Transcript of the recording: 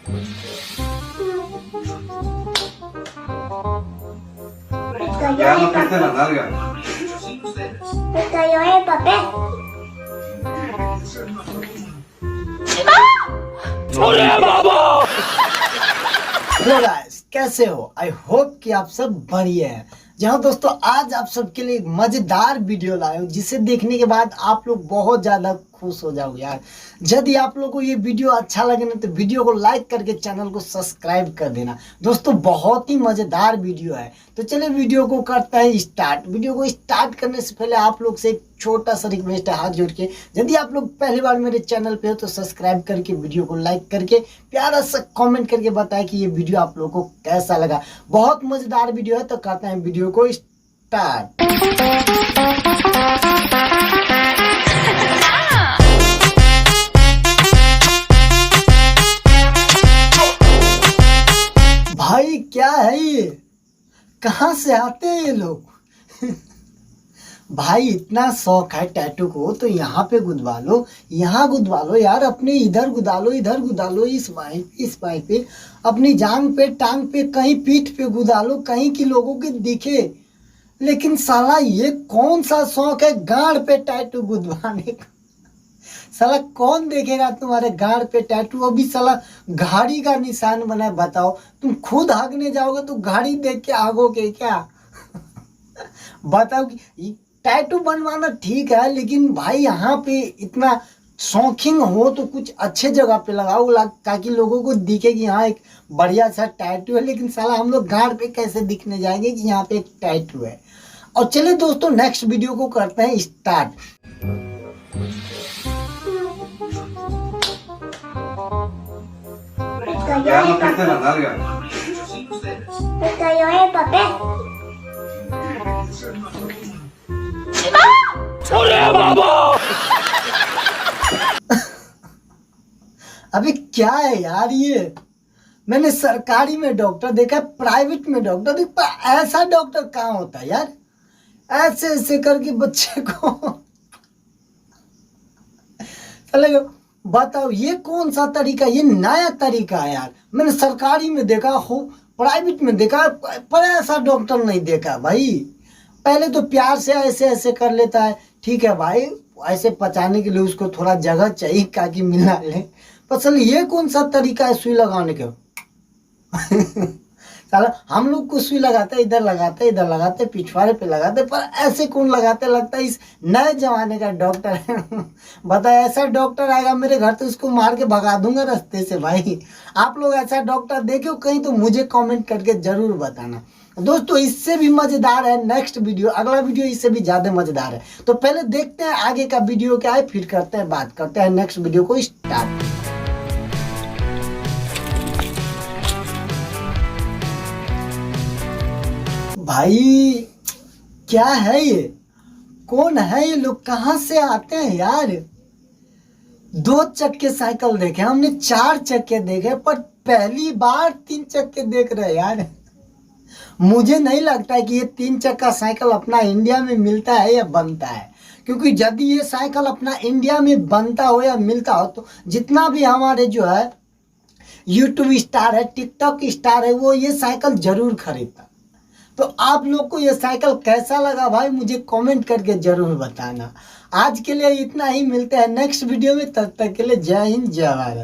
Ya no te la larga. Me cayó el papel. Hello guys, कैसे हो? I hope कि आप सब बढ़िया हैं। जहाँ दोस्तों आज आप सबके लिए एक मजेदार वीडियो लाए हूँ जिसे देखने के बाद आप लोग बहुत ज्यादा खुश हो जाओगे यार। यदि आप लोगों को ये वीडियो अच्छा लगे ना तो वीडियो को लाइक करके चैनल को सब्सक्राइब कर देना। दोस्तों बहुत ही मजेदार वीडियो है, तो चलिए वीडियो को करते हैं स्टार्ट। वीडियो को स्टार्ट करने से पहले आप लोग से एक छोटा सा रिक्वेस्ट है हाथ जोड़ के, यदि आप लोग पहली बार मेरे चैनल पे हो तो सब्सक्राइब करके वीडियो को लाइक करके प्यारा सा कमेंट करके बताएं कि ये वीडियो आप लोगों को कैसा लगा। बहुत मजेदार वीडियो है, तो करते हैं वीडियो को स्टार्ट। भाई क्या है ये? कहाँ से आते हैं ये लोग? भाई इतना शौक है टैटू को तो यहाँ पे गुदवा लो, यहाँ गुदवा लो यार, अपने इधर गुदा लो, इधर गुदा लो, इस बाई पे, अपनी जांग पे, टांग पे, कहीं पीठ पे गुदा लो, कहीं की लोगों के दिखे। लेकिन साला ये कौन सा शौक है गाड़ पे टैटू गुदवाने का? साला कौन देखेगा तुम्हारे गाड़ पे टैटू? अभी साला घाड़ी का निशान बना है। बताओ तुम खुद हगने जाओगे तो घाड़ी देख के आगोगे क्या? बताओ कि टैटू बनवाना ठीक है, लेकिन भाई यहाँ पे इतना शौकीन हो तो कुछ अच्छे जगह पे लगाओ ताकि लोगों को दिखे कि यहाँ एक बढ़िया सा टैटू है। लेकिन साला हम लोग गाड़ पे कैसे दिखने जाएंगे कि यहाँ पे एक टैटू है। और चलिए दोस्तों नेक्स्ट वीडियो को करते हैं start. Ya no te la larga. Me cayó el papel. अभी क्या है यार ये? मैंने सरकारी में डॉक्टर देखा, प्राइवेट में डॉक्टर देखा, ऐसा डॉक्टर कहाँ होता है यार? ऐसे ऐसे करके बच्चे को चलेगा। बताओ ये कौन सा तरीका? ये नया तरीका है यार। मैंने सरकारी में देखा हो, प्राइवेट में देखा, पर ऐसा डॉक्टर नहीं देखा भाई। पहले तो प्यार से ऐसे ऐसे कर लेता है, ठीक है भाई, ऐसे पचाने के लिए उसको थोड़ा जगह चाहिए ताकि मिला ले। पर चल ये कौन सा तरीका है सुई लगाने का? साला हम लोग को सुई लगाते इधर लगाते इधर लगाते पिछवाड़े पे लगाते, पर ऐसे कौन लगाते? लगता है इस नए जमाने का डॉक्टर है। बता ऐसा डॉक्टर आएगा मेरे घर तो उसको मार के भगा दूंगा रास्ते से। भाई आप लोग ऐसा डॉक्टर देखे हो कहीं तो मुझे कमेंट करके जरूर बताना। दोस्तों इससे भी मजेदार है नेक्स्ट वीडियो, अगला वीडियो इससे भी ज्यादा मजेदार है। तो पहले देखते हैं आगे का वीडियो क्या है, फिर करते हैं बात करते हैं नेक्स्ट वीडियो को स्टार्ट। भाई क्या है ये? कौन है ये लोग? कहाँ से आते हैं यार? 2 चक्के साइकिल देखे हमने, 4 चक्के देखे, पर पहली बार 3 चक्के देख रहे हैं यार। मुझे नहीं लगता है कि ये 3 चक्का साइकिल अपना इंडिया में मिलता है या बनता है, क्योंकि यदि ये साइकिल अपना इंडिया में बनता हो या मिलता हो तो जितना भी हमारे जो है यूट्यूब स्टार है, टिकटॉक स्टार है, वो ये साइकिल जरूर खरीदता। तो आप लोग को ये साइकिल कैसा लगा भाई मुझे कमेंट करके जरूर बताना। आज के लिए इतना ही, मिलते हैं नेक्स्ट वीडियो में, तब तक के लिए जय हिंद जय भारत।